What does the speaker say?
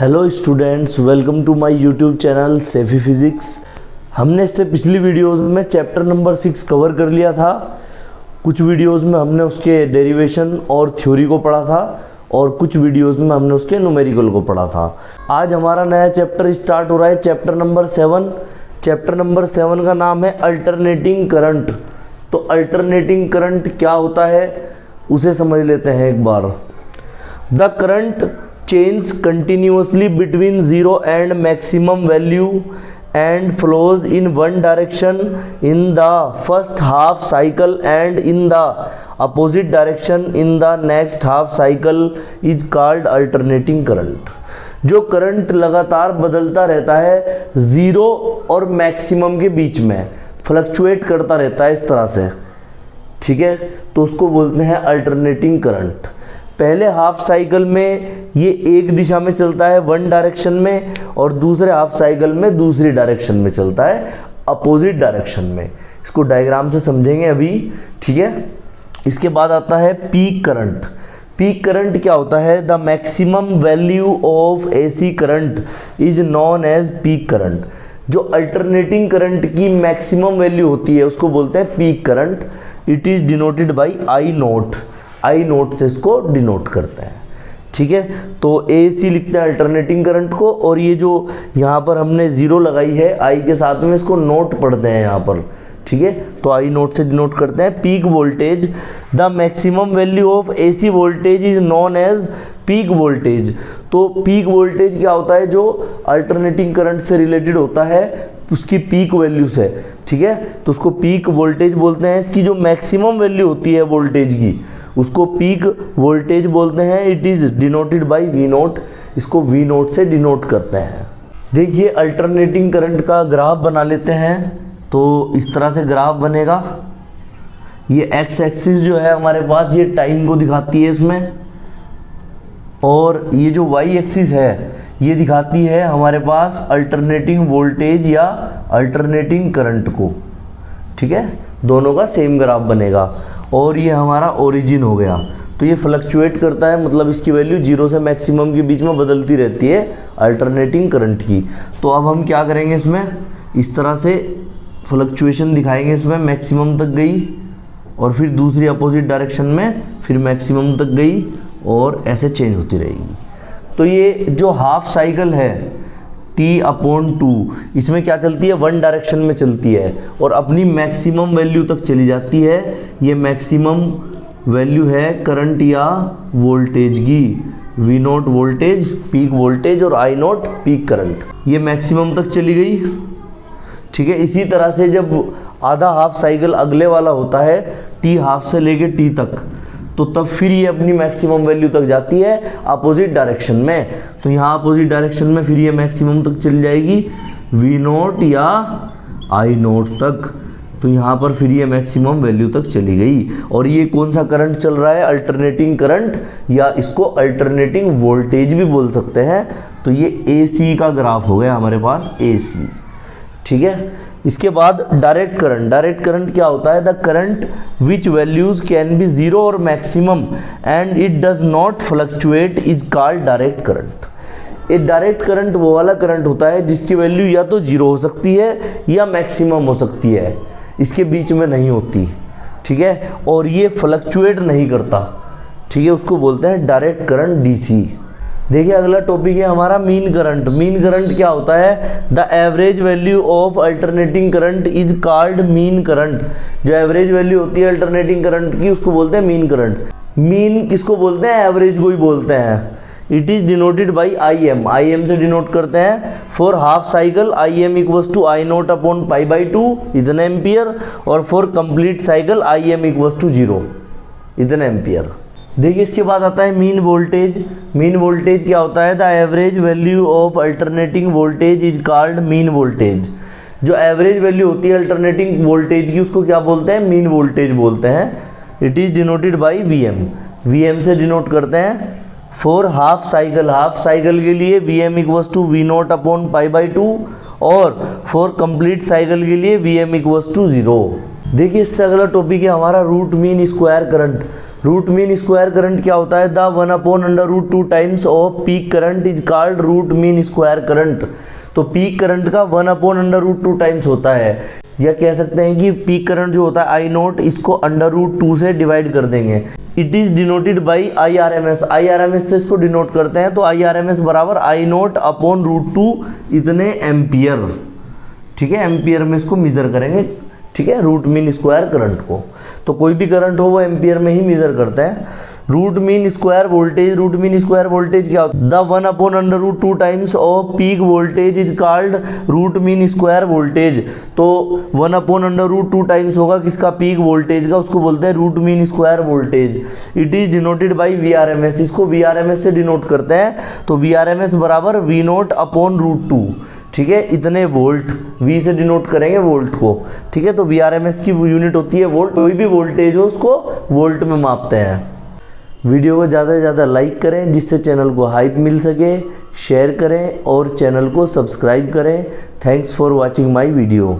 Hello students, welcome to my YouTube channel सेफी physics. हमने इससे पिछली वीडियोस में चैप्टर नंबर 6 कवर कर लिया था। कुछ वीडियोस में हमने उसके डेरिवेशन और थ्योरी को पढ़ा था और कुछ वीडियोस में हमने उसके न्यूमेरिकल को पढ़ा था। आज हमारा नया चैप्टर स्टार्ट हो रहा है, चैप्टर नंबर 7। चैप्टर नंबर 7 का नाम है अल्टरनेटिंग करंट। तो अल्टरनेटिंग करंट क्या होता है उसे समझ लेते हैं एक बार। The current change continuously between 0 and maximum value and flows in one direction in the first half cycle and in the opposite direction in the next half cycle is called alternating current। जो current लगातार बदलता रहता है 0 और maximum के बीच में, fluctuate करता रहता है इस तरह से, ठीक है, तो उसको बोलते हैं अल्टरनेटिंग करंट। पहले हाफ साइकिल में ये एक दिशा में चलता है वन डायरेक्शन में, और दूसरे हाफ साइकिल में दूसरी डायरेक्शन में चलता है अपोजिट डायरेक्शन में। इसको डायग्राम से समझेंगे अभी, ठीक है। इसके बाद आता है पीक करंट। पीक करंट क्या होता है? The maximum value of AC current is known as peak current. जो अल्टरनेटिंग करंट की मैक्सिमम वैल्यू होती है उसको बोलते हैं peak current. It is denoted by I naught. I naught से इसको डिनोट करते हैं, ठीक है। तो ए सी लिखते हैं अल्टरनेटिंग करंट को, और ये जो यहाँ पर हमने जीरो लगाई है आई के साथ में, इसको नोट पढ़ते हैं यहाँ पर, ठीक है। तो आई नोट से डिनोट करते हैं। Peak voltage, the maximum value of AC voltage is known as peak voltage. तो पीक वोल्टेज क्या होता है? जो अल्टरनेटिंग करंट से रिलेटेड होता है उसकी पीक वैल्यू से, ठीक है, तो उसको पीक वोल्टेज बोलते हैं। इसकी जो मैक्सिमम वैल्यू होती है वोल्टेज की उसको पीक वोल्टेज बोलते हैं। It is denoted by V naught. इसको वी नोट से डिनोट करते हैं। देखिए अल्टरनेटिंग करंट का ग्राफ बना लेते हैं। तो इस तरह से ग्राफ बनेगा। ये एक्स एक्सिस जो है हमारे पास ये टाइम को दिखाती है इसमें, और ये जो वाई एक्सिस है ये दिखाती है हमारे पास अल्टरनेटिंग वोल्टेज या अल्टरनेटिंग करंट को, ठीक है। दोनों का सेम ग्राफ बनेगा। और ये हमारा ओरिजिन हो गया। तो ये फ्लक्चुएट करता है, मतलब इसकी वैल्यू 0 से मैक्सिमम के बीच में बदलती रहती है अल्टरनेटिंग करंट की। तो अब हम क्या करेंगे, इसमें इस तरह से फ्लक्चुएशन दिखाएंगे। इसमें मैक्सिमम तक गई और फिर दूसरी अपोजिट डायरेक्शन में फिर मैक्सिमम तक गई और ऐसे चेंज होती रहेगी। तो ये जो हाफ साइकिल है T/2, इसमें क्या चलती है? वन डायरेक्शन में चलती है और अपनी मैक्सिमम वैल्यू तक चली जाती है। ये मैक्सिमम वैल्यू है करंट या वोल्टेज की। V note voltage, peak voltage, और I नोट पीक करंट। ये मैक्सिमम तक चली गई, ठीक है। इसी तरह से जब आधा हाफ साइकिल अगले वाला होता है T हाफ से लेके T तक, तो तब फिर ये अपनी मैक्सिमम वैल्यू तक जाती है अपोजिट डायरेक्शन में। तो यहाँ अपोजिट डायरेक्शन में फिर ये मैक्सिमम तक चली जाएगी V नोट या I नोट तक। तो यहाँ पर फिर ये मैक्सिमम वैल्यू तक चली गई। और ये कौन सा करंट चल रहा है? अल्टरनेटिंग करंट, या इसको अल्टरनेटिंग वोल्टेज भी बोल सकते हैं। तो ये AC का ग्राफ हो गया हमारे पास, AC, ठीक है। इसके बाद डायरेक्ट करंट। डायरेक्ट करंट क्या होता है? The current which values can be 0 और maximum and it does not fluctuate is called direct current. ये डायरेक्ट करंट वो वाला करंट होता है जिसकी वैल्यू या तो 0 हो सकती है या मैक्सिमम हो सकती है, इसके बीच में नहीं होती, ठीक है, और ये फ्लक्चुएट नहीं करता, ठीक है। उसको बोलते हैं डायरेक्ट करंट, DC। देखिए अगला टॉपिक है हमारा मीन करंट। मीन करंट क्या होता है? The average value of alternating current is called mean current. जो एवरेज वैल्यू होती है अल्टरनेटिंग करंट की उसको बोलते हैं मीन करंट। मीन किसको बोलते हैं? एवरेज को ही बोलते हैं। It is denoted by IM। IM से डिनोट करते हैं। For half cycle IM equals to I nought upon π/2 is an ampere, और for complete cycle IM equals to 0 is an ampere. देखिए इसके बाद आता है मीन वोल्टेज। मीन वोल्टेज क्या होता है? The average value of alternating voltage is called mean voltage. जो एवरेज वैल्यू होती है अल्टरनेटिंग वोल्टेज की उसको क्या बोलते हैं? मीन वोल्टेज बोलते हैं। It is denoted by VM। VM से डिनोट करते हैं। For half cycle, half cycle के लिए VM equals to V naught upon π/2, और फॉर कंप्लीट साइकिल के लिए VM इक्वल्स टू 0। देखिए इससे अगला टॉपिक है हमारा root mean square current. Root mean square current क्या होता है? The 1/√2 times of peak current is called root mean square current. तो पीक करंट का 1/√2 टाइम्स होता है, या कह सकते हैं कि पीक करंट जो होता है आई नोट, इसको √2 से डिवाइड कर देंगे। It is denoted by IRMS, IRMS से इसको डिनोट करते हैं। तो IRMS बराबर आई नोट अपॉन √2 इतने एम्पियर, ठीक है, एम्पियर में इसको मेजर करेंगे, ठीक है, रूट मीन स्क्वायर करंट को। तो कोई भी करंट हो वो एम्पियर में ही मेजर करते हैं। Root mean square voltage, root mean square voltage क्या होता है? The 1/√2 times of peak voltage is called root mean square voltage. तो 1/√2 टाइम्स होगा किसका? पीक वोल्टेज का, उसको बोलते हैं root mean square voltage. It is denoted by VRMS, इसको VRMS से डिनोट करते हैं। तो VRMS बराबर V0 अपॉन √2, ठीक है, इतने वोल्ट, V से डिनोट करेंगे वोल्ट को, ठीक है। तो VRMS की यूनिट होती है वोल्ट, कोई भी वोल्टेज हो उसको वोल्ट में मापते हैं। वीडियो को ज़्यादा से ज़्यादा लाइक करें जिससे चैनल को हाइप मिल सके, शेयर करें और चैनल को सब्सक्राइब करें। Thanks for watching my video.